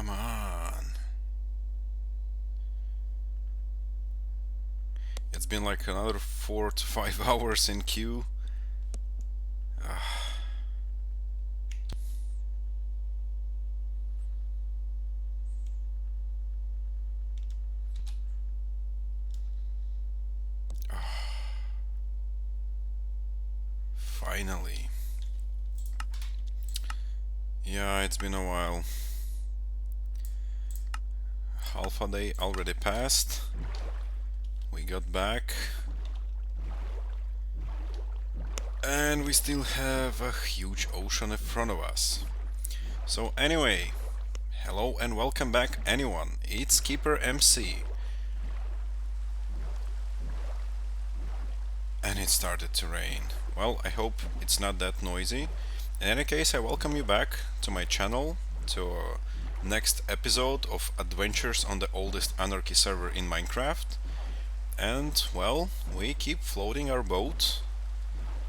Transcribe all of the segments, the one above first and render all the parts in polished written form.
Come on. It's been like another 4 to 5 hours in queue. Ah, finally. Yeah, it's been a while. Half a day already passed. We got back. And we still have a huge ocean in front of us. So anyway, hello and welcome back anyone. It's KeeperMC. And it started to rain. Well, I hope it's not that noisy. In any case, I welcome you back to my channel, to next episode of Adventures on the oldest Anarchy server in Minecraft. And, well, we keep floating our boat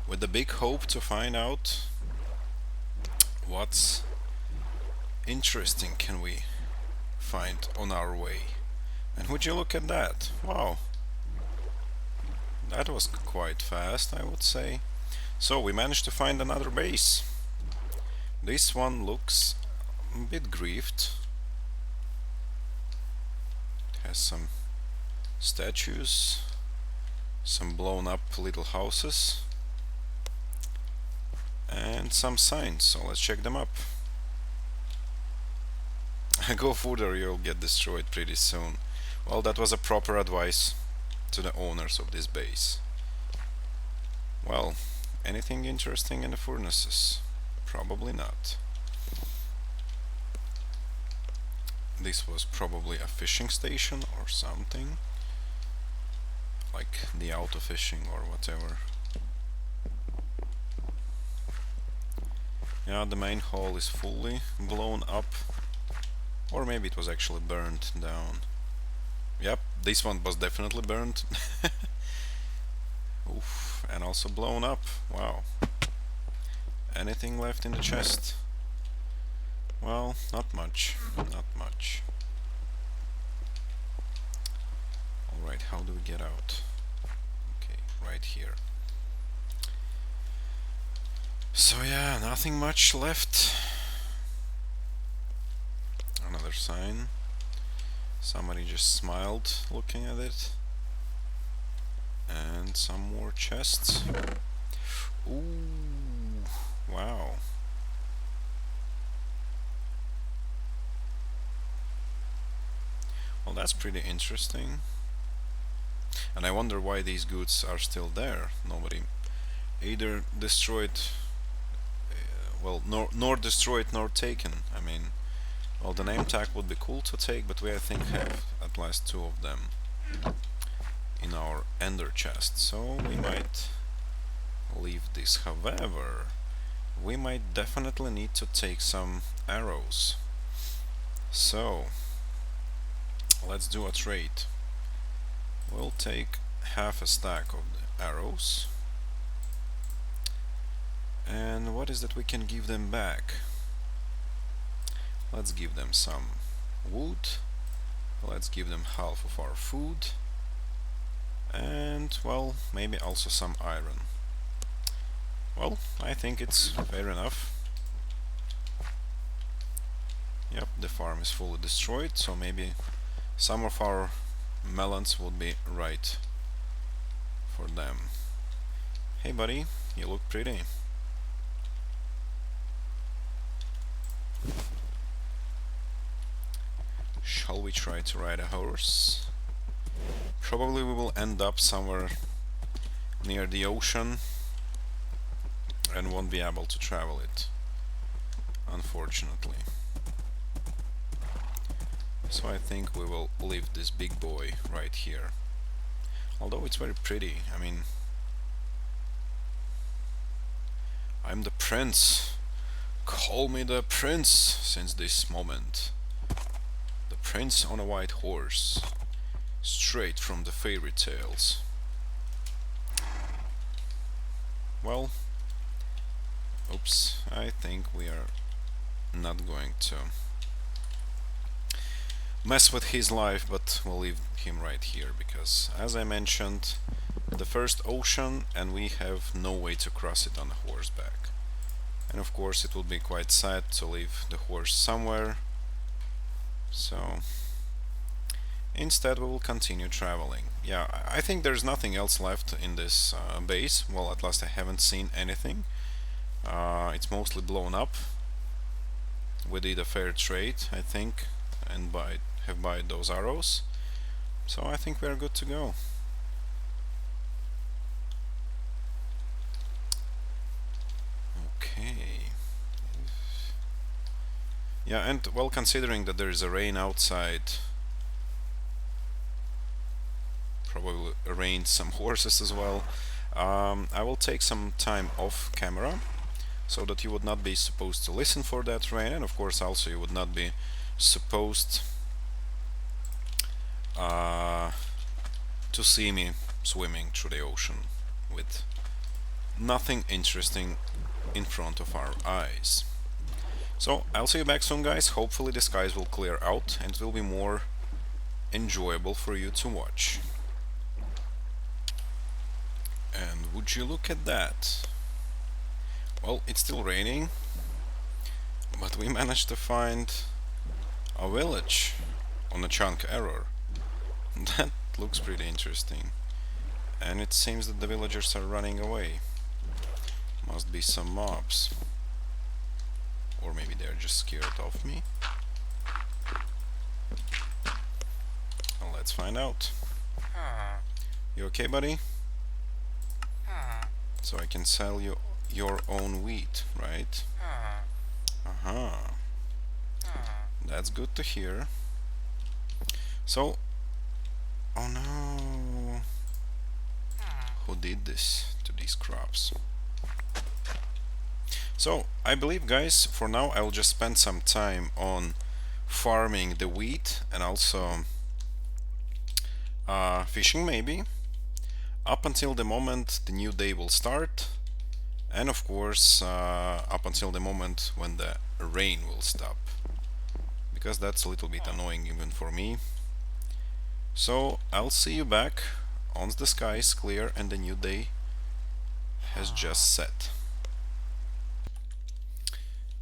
with the big hope to find out what's interesting can we find on our way. And would you look at that? Wow, that was quite fast, I would say. So we managed to find another base. This one looks a bit griefed. It has some statues, some blown up little houses, and some signs, so let's check them up. Go further, you'll get destroyed pretty soon. Well, that was a proper advice to the owners of this base. Well, anything interesting in the furnaces? Probably not. This was probably a fishing station or something, like the auto fishing or whatever. Yeah, the main hall is fully blown up, or maybe it was actually burned down. Yep, this one was definitely burned. Oof, and also blown up. Wow. Anything left in the chest? Well, not much. Not much. Alright, how do we get out? Okay, right here. So yeah, nothing much left. Another sign. Somebody just smiled looking at it. And some more chests. Ooh, wow. Well, that's pretty interesting. And I wonder why these goods are still there. Nobody either destroyed, well, nor destroyed nor taken. I mean, well, the name tag would be cool to take, but we I think have at least 2 of them in our ender chest, so we might leave this. However, we might definitely need to take some arrows. So let's do a trade. We'll take half a stack of the arrows. And what is that we can give them back? Let's give them some wood. Let's give them half of our food. And, well, maybe also some iron. Well, I think it's fair enough. Yep, the farm is fully destroyed, so maybe some of our melons would be right for them. Hey buddy, you look pretty. Shall we try to ride a horse? Probably we will end up somewhere near the ocean and won't be able to travel it, unfortunately. So I think we will leave this big boy right here. Although it's very pretty, I mean, I'm the prince. Call me the prince since this moment. The prince on a white horse, straight from the fairy tales. Well, oops, I think we are not going to mess with his life, but we'll leave him right here because, as I mentioned, the first ocean, and we have no way to cross it on a horseback. And of course it will be quite sad to leave the horse somewhere, so instead we will continue traveling. Yeah, I think there's nothing else left in this base. Well, at last I haven't seen anything. It's mostly blown up. We did a fair trade, I think, and have bought those arrows, so I think we're good to go. Okay. Yeah, and well, considering that there is a rain outside, probably rain some horses as well, I will take some time off camera so that you would not be supposed to listen for that rain, and of course also you would not be supposed to see me swimming through the ocean with nothing interesting in front of our eyes. So I'll see you back soon, guys. Hopefully the skies will clear out and it will be more enjoyable for you to watch. And would you look at that? Well, it's still raining, but we managed to find a village on a chunk error. That looks pretty interesting. And it seems that the villagers are running away. Must be some mobs. Or maybe they're just scared of me. Well, let's find out. You okay, buddy? So I can sell you your own wheat, right? Uh-huh. That's good to hear. So, oh no. Who did this to these crops? So, I believe, guys, for now I will just spend some time on farming the wheat and also fishing maybe, up until the moment the new day will start, and of course up until the moment when the rain will stop, because that's a little bit annoying even for me. So I'll see you back once the sky is clear and the new day has just set.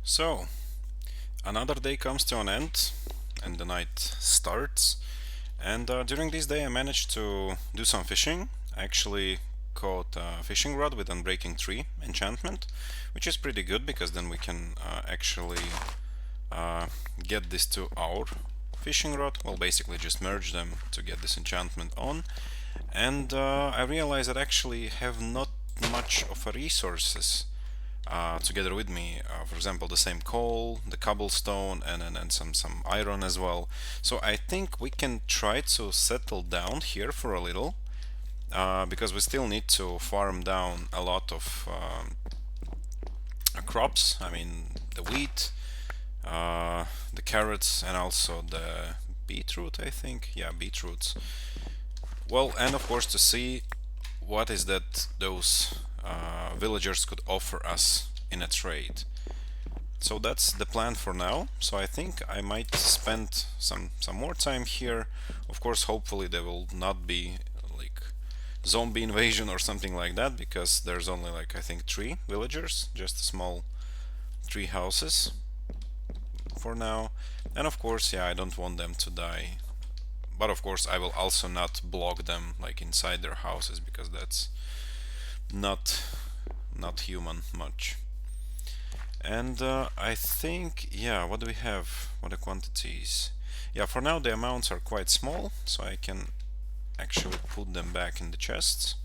So another day comes to an end and the night starts, and during this day I managed to do some fishing. I actually caught a fishing rod with Unbreaking 3 enchantment, which is pretty good because then we can actually get this to our fishing rod. Well, basically just merge them to get this enchantment on. And I realized that I actually have not much of a resources together with me. For example, the same coal, the cobblestone, and some iron as well. So I think we can try to settle down here for a little, because we still need to farm down a lot of crops. I mean, the wheat, the carrots, and also the beetroot, I think. Yeah, beetroots. Well, and of course to see what is that those villagers could offer us in a trade. So that's the plan for now. So I think I might spend some more time here. Of course, hopefully there will not be like zombie invasion or something like that, because there's only like I think 3 villagers, just small 3 houses for now. And of course, yeah, I don't want them to die. But of course I will also not block them like inside their houses, because that's not human much. And I think, yeah, what do we have? What are quantities? Yeah, for now the amounts are quite small, so I can actually put them back in the chests.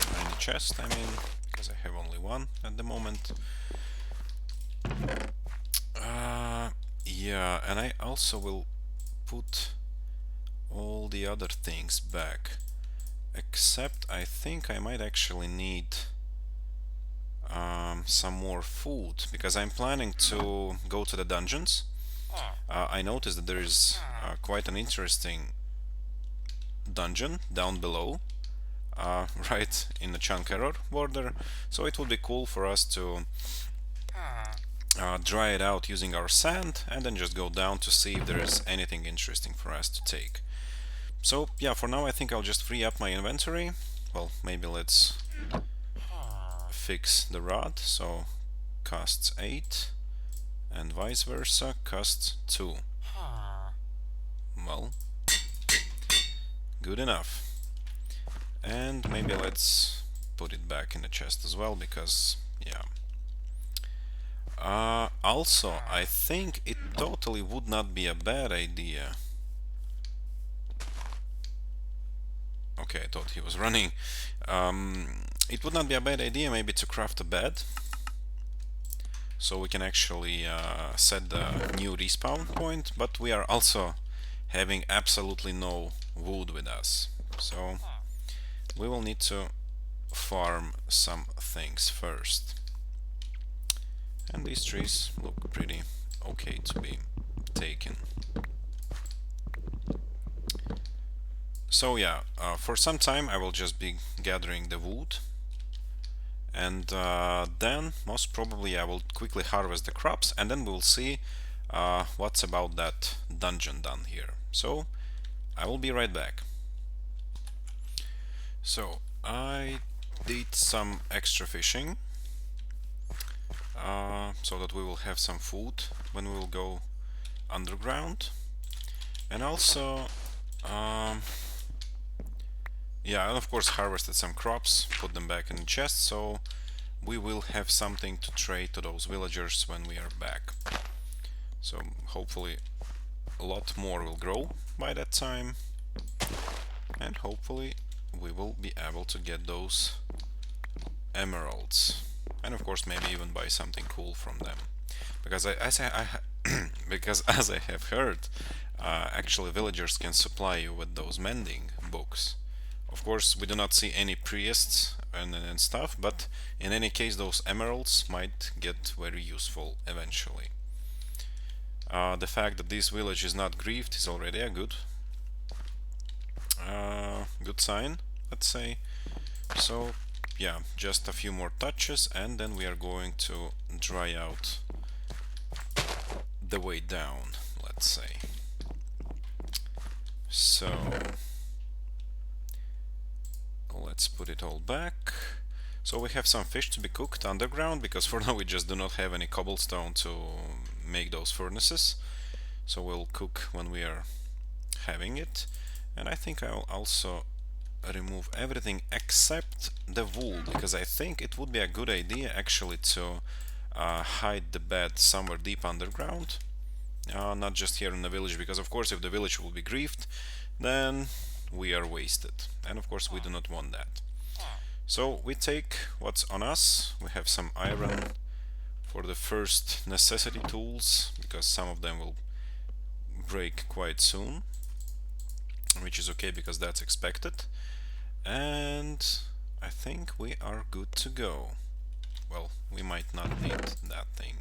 In the chest, I mean, because I have only one at the moment. Yeah, and I also will put all the other things back, except I think I might actually need some more food, because I'm planning to go to the dungeons. I noticed that there is quite an interesting dungeon down below, right in the chunk error border, so it would be cool for us to dry it out using our sand, and then just go down to see if there is anything interesting for us to take. So yeah, for now I think I'll just free up my inventory. Well, maybe let's fix the rod. So costs 8 and vice versa, costs 2. Well, good enough. And maybe let's put it back in the chest as well, because yeah. Also, I think it totally would not be a bad idea. Okay, I thought he was running. It would not be a bad idea maybe to craft a bed, so we can actually set the new respawn point, but we are also having absolutely no wood with us. So we will need to farm some things first. And these trees look pretty okay to be taken. So yeah, for some time I will just be gathering the wood, and then most probably I will quickly harvest the crops, and then we'll see what's about that dungeon done here. So I will be right back. So I did some extra fishing, so that we will have some food when we will go underground, and also yeah, and of course harvested some crops, put them back in the chest, so we will have something to trade to those villagers when we are back. So hopefully a lot more will grow by that time, and hopefully we will be able to get those emeralds, and of course maybe even buy something cool from them, because because as I have heard, actually villagers can supply you with those mending books. Of course we do not see any priests and stuff, but in any case those emeralds might get very useful eventually. The fact that this village is not grieved is already a good sign, let's say. So yeah, just a few more touches and then we are going to dry out the way down, let's say. So let's put it all back. So we have some fish to be cooked underground, because for now we just do not have any cobblestone to make those furnaces. So we'll cook when we are having it. And I think I'll also remove everything except the wool, because I think it would be a good idea actually to hide the bed somewhere deep underground, not just here in the village, because of course if the village will be grieved, then we are wasted, and of course we do not want that. So we take what's on us. We have some iron for the first necessity tools, because some of them will break quite soon, which is okay because that's expected. And I think we are good to go. Well, we might not need that thing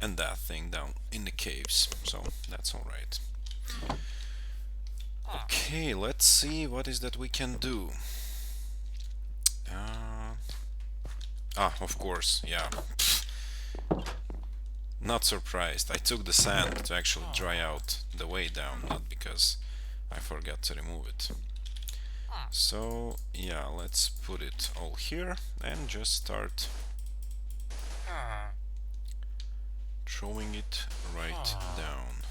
and that thing down in the caves, so that's alright. Okay, let's see what is that we can do. Of course, yeah. Not surprised. I took the sand to actually dry out the way down, not because I forgot to remove it. So yeah, let's put it all here and just start throwing it right down.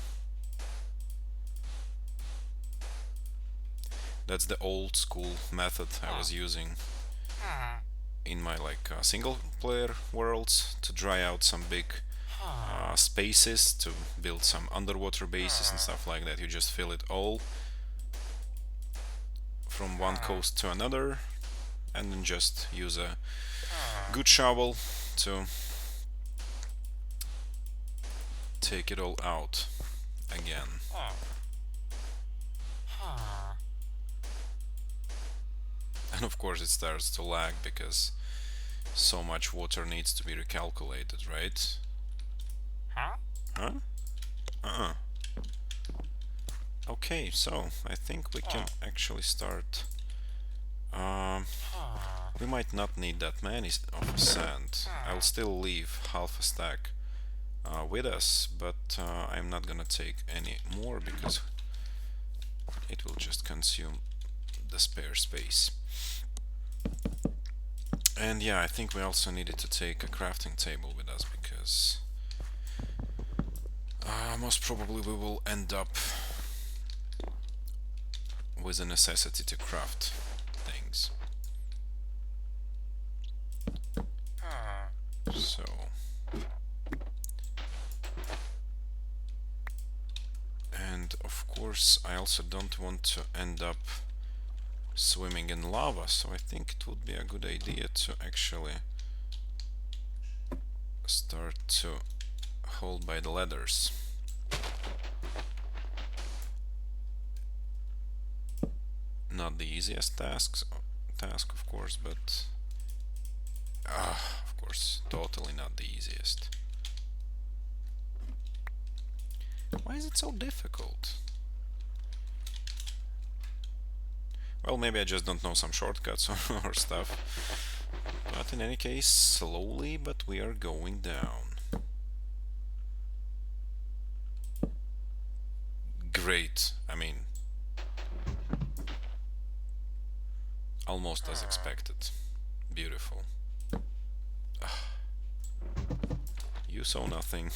That's the old school method I was using in my single player worlds to dry out some big spaces, to build some underwater bases and stuff like that. You just fill it all from one coast to another, and then just use a good shovel to take it all out again. And of course it starts to lag because so much water needs to be recalculated, right? Huh? Okay, so I think we can actually start We might not need that many of sand. I'll still leave half a stack with us, but I'm not gonna take any more because it will just consume the spare space. And yeah, I think we also needed to take a crafting table with us because most probably we will end up with a necessity to craft things. So and of course I also don't want to end up swimming in lava, so I think it would be a good idea to actually start to hold by the ladders. Not the easiest task of course, but of course totally not the easiest. Why is it so difficult? Well, maybe I just don't know some shortcuts or stuff. But in any case, slowly, but we are going down. Great. I mean, almost as expected. Beautiful. You saw nothing.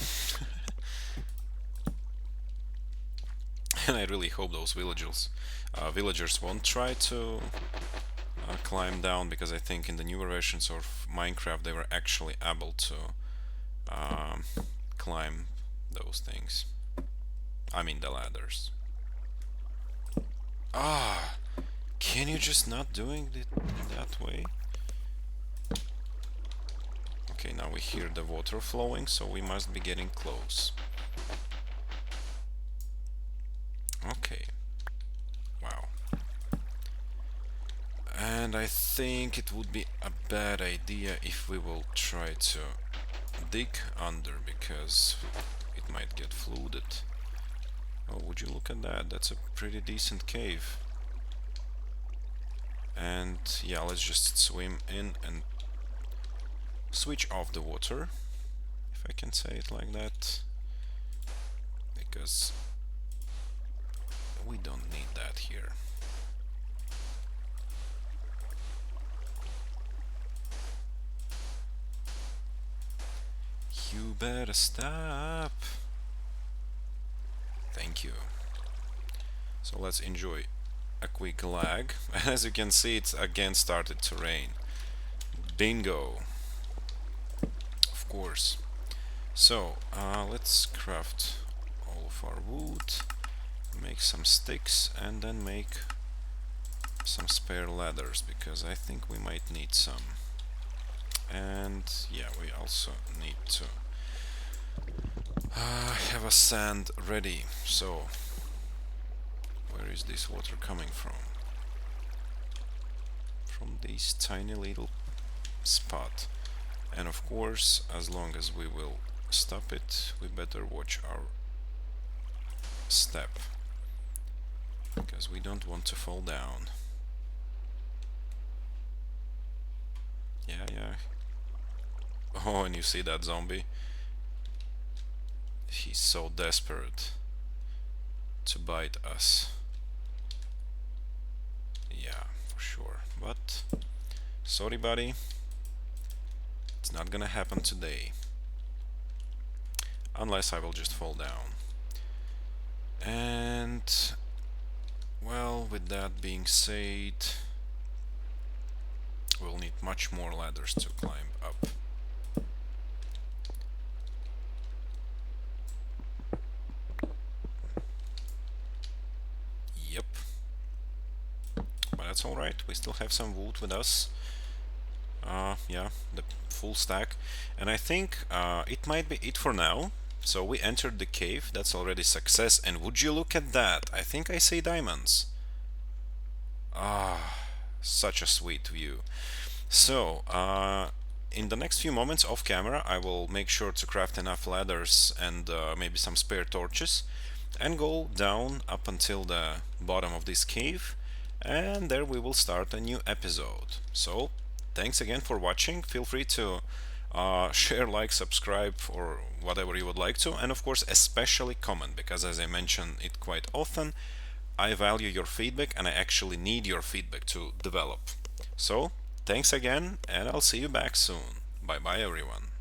And I really hope those villagers won't try to climb down, because I think in the newer versions of Minecraft they were actually able to climb those things. I mean the ladders. Can you just not doing it that way? Okay, now we hear the water flowing, so we must be getting close. Okay. Wow. And I think it would be a bad idea if we will try to dig under, because it might get flooded. Oh, would you look at that? That's a pretty decent cave. And yeah, let's just swim in and switch off the water, if I can say it like that, because we don't need that here. You better stop. Thank you. So let's enjoy a quick lag. As you can see, it's again started to rain. Bingo. Of course. So let's craft all of our wood, make some sticks, and then make some spare ladders, because I think we might need some. And yeah, we also need to have a sand ready. So where is this water coming from? From this tiny little spot. And of course, as long as we will stop it, we better watch our step, because we don't want to fall down. Yeah. Oh, and you see that zombie? He's so desperate to bite us. Yeah, for sure. But sorry, buddy. It's not gonna happen today. Unless I will just fall down. And well, with that being said, we'll need much more ladders to climb up. Yep. But that's alright, we still have some wood with us. Yeah, the full stack. And I think it might be it for now. So we entered the cave, that's already success. And would you look at that? I think I see diamonds. Such a sweet view. So, in the next few moments off camera, I will make sure to craft enough ladders and maybe some spare torches, and go down up until the bottom of this cave, and there we will start a new episode. So, thanks again for watching. Feel free to share, like, subscribe, or whatever you would like to, and of course especially comment, because as I mention it quite often, I value your feedback and I actually need your feedback to develop. So thanks again, and I'll see you back soon. Bye bye everyone.